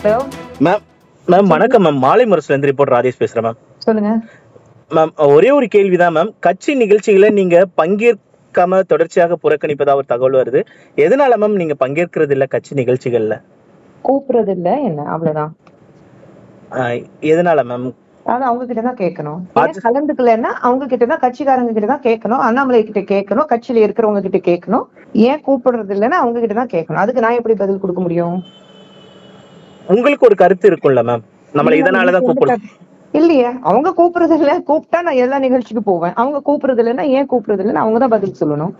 Hello ma'am ma'am சொல்லுங்க. வணக்கம் ma'am. மாலை முரசுல இருந்து ரிப்போர்ட் ராஜேஷ் பேசுறேன் மேம். சொல்லுங்க. மேம் ஒரே ஒரு கேள்விதான் மேம். கட்சி நிகழ்ச்சிகளை நீங்க பங்கேற்காம தொடர்ச்சியாக புறக்கணிப்பதா ஒரு தகவல் வருது. எதனால மேம் நீங்க பங்கேற்கிறது இல்ல கட்சி நிகழ்ச்சிகள்ல? கூப்பிடுறது இல்ல என்ன அவ்வளவுதான். எதனால மேம்? அதாவது அவங்க கிட்ட தான் கேட்கணும். ஏன் பாஜ கலந்துக்கலன்னா அவங்க கிட்ட தான், கட்சிக்காரங்க கிட்ட தான் கேட்கணும். அண்ணாமலை கிட்ட கேட்கணும், கட்சியில இருக்கிறவங்க கிட்ட கேட்கணும். ஏன் கூப்பிடுறது இல்லைன்னா அவங்க கிட்ட தான் கேட்கணும். அதுக்கு நான் எப்படி பதில் கொடுக்க முடியும்? உங்களுக்கு ஒரு கருத்து இருக்கும்ல மேம், நம்மள இல்ல, இதனாலதான் எனக்கு எந்த கூப்பிடல. இல்லையே. அவங்க கூப்பிடுறது இல்ல, கூப்பிட்டா நான் எல்லா நிகழ்ச்சிக்கு போவேன். அவங்க கூப்பிடுறது இல்லைன்னா ஏன் கூப்பிடுறது இல்லைன்னு அவங்க தான் பதில் சொல்லணும்.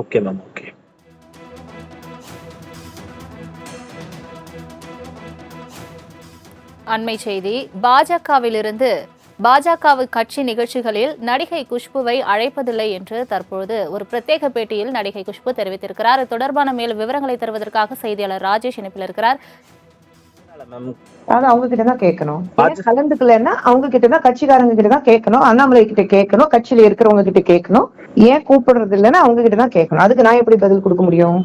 Okay ma'am. ஓகே. அண்மை செய்தி. பாஜகவிலிருந்து பாஜக கட்சி நிகழ்ச்சிகளில் நடிகை குஷ்புவை அழைப்பதில்லை என்று தற்போது ஒரு பிரத்யேக பேட்டியில் நடிகை குஷ்பு தெரிவித்திருக்கிறார். இது தொடர்பான மேலும் விவரங்களை தருவதற்காக செய்தியாளர் ராஜேஷ் இணைப்பில் இருக்கிறார். அதாவது அவங்க கிட்ட தான் கேட்கணும். ஏன் கலந்துக்கலன்னா அவங்க கிட்ட தான், கட்சிக்காரங்க கிட்ட தான் கேட்கணும். அண்ணாமலை கிட்ட கேட்கணும், கட்சியில இருக்கிறவங்க கிட்ட கேட்கணும். ஏன் கூப்பிடுறது இல்லைன்னா அவங்க கிட்ட தான் கேட்கணும். அதுக்கு நான் எப்படி பதில் கொடுக்க முடியும்?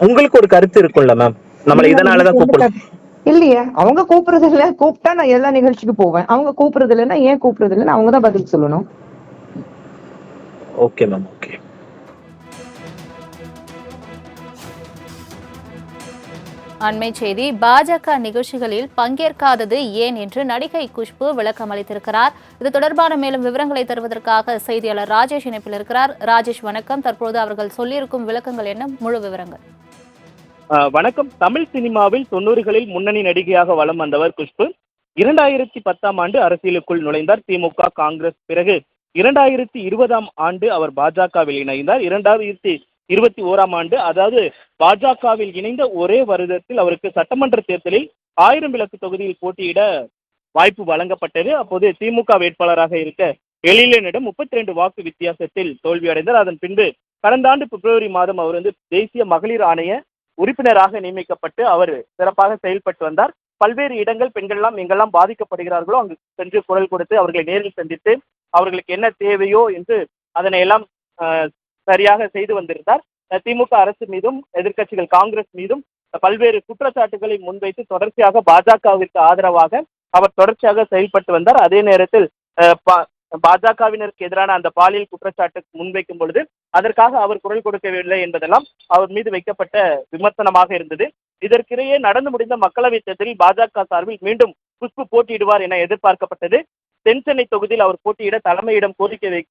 உங்களுக்கு ஒரு கருத்து இருக்கும்ல மேம், நம்மள இதனாலதான் கூப்பிடல. இல்லையே. அவங்க கூப்பிடுறது இல்ல, கூப்பிட்டா நான் எல்லா நிகழ்ச்சிக்கு போவேன். அவங்க கூப்பிடுறது இல்லைன்னா ஏன் கூப்பிடுறது இல்லைன்னு அவங்க தான் பதில் சொல்லணும். Okay ma'am. ஓகே. அண்மை செய்தி. பாஜக நிகழ்ச்சிகளில் பங்கேற்காதது ஏன் என்று நடிகை குஷ்பு விளக்கம் அளித்திருக்கிறார். இது தொடர்பான மேலும் விவரங்களை தருவதற்காக செய்தியாளர் ராஜேஷ் இணைப்பில் இருக்கிறார். ராஜேஷ் வணக்கம். தற்போது அவர்கள் சொல்லியிருக்கும் விளக்கங்கள் என்ன, முழு விவரங்கள்? வணக்கம். தமிழ் சினிமாவில் 90களில் முன்னணி நடிகையாக வலம் வந்தவர் குஷ்பு. 2010ஆம் ஆண்டு அரசியலுக்குள் நுழைந்தார். திமுக, காங்கிரஸ். பிறகு 2020ஆம் ஆண்டு அவர் பாஜகவில் இணைந்தார். 2021ஆம் ஆண்டு, அதாவது பாஜகவில் இணைந்த ஒரே வருடத்தில் அவருக்கு சட்டமன்ற தேர்தலில் 1000 விளக்கு தொகுதியில் போட்டியிட வாய்ப்பு வழங்கப்பட்டது. அப்போது திமுக வேட்பாளராக இருக்க எழிலனிடம் 32 வாக்கு வித்தியாசத்தில் தோல்வியடைந்தார். அதன் பின்பு கடந்த ஆண்டு பிப்ரவரி மாதம் அவர் தேசிய மகளிர் ஆணைய உறுப்பினராக நியமிக்கப்பட்டு அவர் சிறப்பாக செயல்பட்டு வந்தார். பல்வேறு இடங்கள் பெண்கள்லாம் எங்கெல்லாம் பாதிக்கப்படுகிறார்களோ அங்கு சென்று குரல் கொடுத்து அவர்களை நேரில் சந்தித்து அவர்களுக்கு என்ன தேவையோ என்று அதனை எல்லாம் சரியாக செய்து வந்திருந்தார். திமுக அரசு மீதும் எதிர்க்கட்சிகள் காங்கிரஸ் மீதும் பல்வேறு குற்றச்சாட்டுகளை முன்வைத்து தொடர்ச்சியாக பாஜகவிற்கு ஆதரவாக அவர் தொடர்ச்சியாக செயல்பட்டு வந்தார். அதே நேரத்தில் பாஜகவினருக்கு எதிரான அந்த பாலியல் குற்றச்சாட்டு முன்வைக்கும் பொழுது அதற்காக அவர் குரல் கொடுக்கவில்லை என்பதெல்லாம் அவர் மீது வைக்கப்பட்ட விமர்சனமாக இருந்தது. இதற்கிடையே நடந்து முடிந்த மக்களவைத் தேர்தலில் பாஜக சார்பில் மீண்டும் குஷ்பு போட்டியிடுவார் என எதிர்பார்க்கப்பட்டது. தென்சென்னை தொகுதியில் அவர் போட்டியிட தலைமையிடம் கோரிக்கை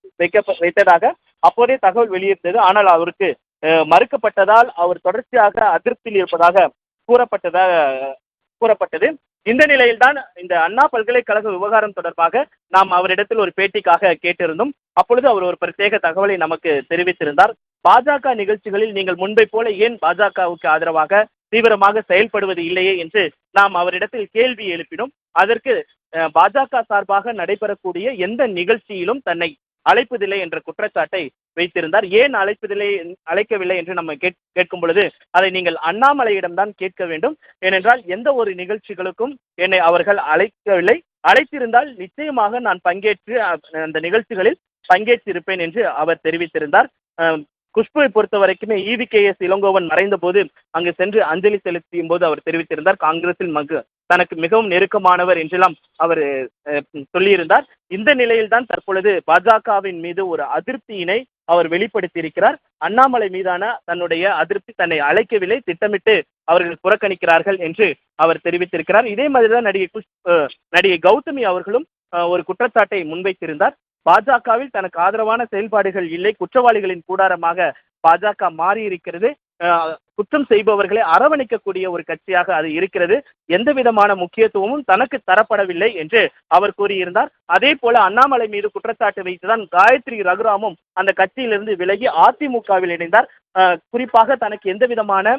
வைத்ததாக அப்போதே தகவல் வெளியிருந்தது. ஆனால் அவருக்கு மறுக்கப்பட்டதால் அவர் தொடர்ச்சியாக அதிருப்தியில் இருப்பதாக கூறப்பட்டது. இந்த நிலையில்தான் இந்த அண்ணா பல்கலைக்கழக விவகாரம் தொடர்பாக நாம் அவரிடத்தில் ஒரு பேட்டிக்காக கேட்டிருந்தோம். அப்பொழுது அவர் ஒரு பிரத்யேக தகவலை நமக்கு தெரிவித்திருந்தார். பாஜக நிகழ்ச்சிகளில் நீங்கள் முன்பை போல ஏன் பாஜகவுக்கு ஆதரவாக தீவிரமாக செயல்படுவது இல்லையே என்று நாம் அவரிடத்தில் கேள்வி எழுப்பினோம். அதற்கு பாஜக சார்பாக நடைபெறக்கூடிய எந்த நிகழ்ச்சியிலும் தன்னை அழைப்பதில்லை என்ற குற்றச்சாட்டை வைத்திருந்தார். ஏன் அழைக்கவில்லை என்று நம்ம கேட்கும் பொழுது அதை நீங்கள் அண்ணாமலையிடம் தான் கேட்க வேண்டும். ஏனென்றால் எந்த ஒரு நிகழ்ச்சிகளுக்கும் என்னை அவர்கள் அழைக்கவில்லை. அழைத்திருந்தால் நிச்சயமாக நான் பங்கேற்று அந்த நிகழ்ச்சிகளில் பங்கேற்றிருப்பேன் என்று அவர் தெரிவித்திருந்தார். குஷ்புவை பொறுத்த வரைக்குமே EVKS இளங்கோவன் மறைந்த போது அங்கு சென்று அஞ்சலி செலுத்தியும் போது அவர் தெரிவித்திருந்தார் காங்கிரஸில் தனக்கு மிகவும் நெருக்கமானவர் என்றெல்லாம் அவர் சொல்லியிருந்தார். இந்த நிலையில்தான் தற்பொழுது பாஜகவின் மீது ஒரு அதிருப்தியினை அவர் வெளிப்படுத்தியிருக்கிறார். அண்ணாமலை மீதான தன்னுடைய அதிருப்தி, தன்னை அழைக்கவில்லை, திட்டமிட்டு அவர்கள் புறக்கணிக்கிறார்கள் என்று அவர் தெரிவித்திருக்கிறார். இதே மாதிரிதான் நடிகை கௌதமி அவர்களும் ஒரு குற்றச்சாட்டை முன்வைத்திருந்தார். பாஜகவில் தனக்கு ஆதரவான செயல்பாடுகள் இல்லை, குற்றவாளிகளின் கூடாரமாக பாஜக மாறி இருக்கிறது, குற்றம் செய்பவர்களை அரவணைக்கக்கூடிய ஒரு கட்சியாக அது இருக்கிறது, எந்த விதமான முக்கியத்துவமும் தனக்கு தரப்படவில்லை என்று அவர் கூறியிருந்தார். அதே போல அண்ணாமலை மீது குற்றச்சாட்டு வைத்துதான் காயத்ரி ரகுராமும் அந்த கட்சியிலிருந்து விலகி அதிமுகவில் இணைந்தார். குறிப்பாக தனக்கு எந்த விதமான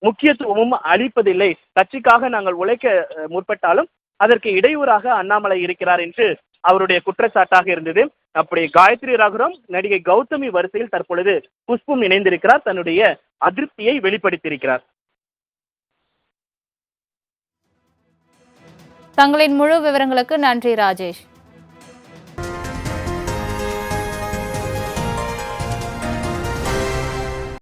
முக்கியத்துவமும் அளிப்பதில்லை, கட்சிக்காக நாங்கள் உழைக்க முற்பட்டாலும் அதற்கு இடையூறாக அண்ணாமலை இருக்கிறார் என்று அவருடைய குற்றச்சாட்டாக இருந்தது. அப்படி காயத்ரி ரகுராம், நடிகை கௌதமி வரிசையில் தற்பொழுது குஷ்பும் இணைந்திருக்கிறார், தன்னுடைய அதிருப்தியை வெளிப்படுத்தியிருக்கிறார். தங்களின் முழு விவரங்களுக்கு நன்றி ராஜேஷ்.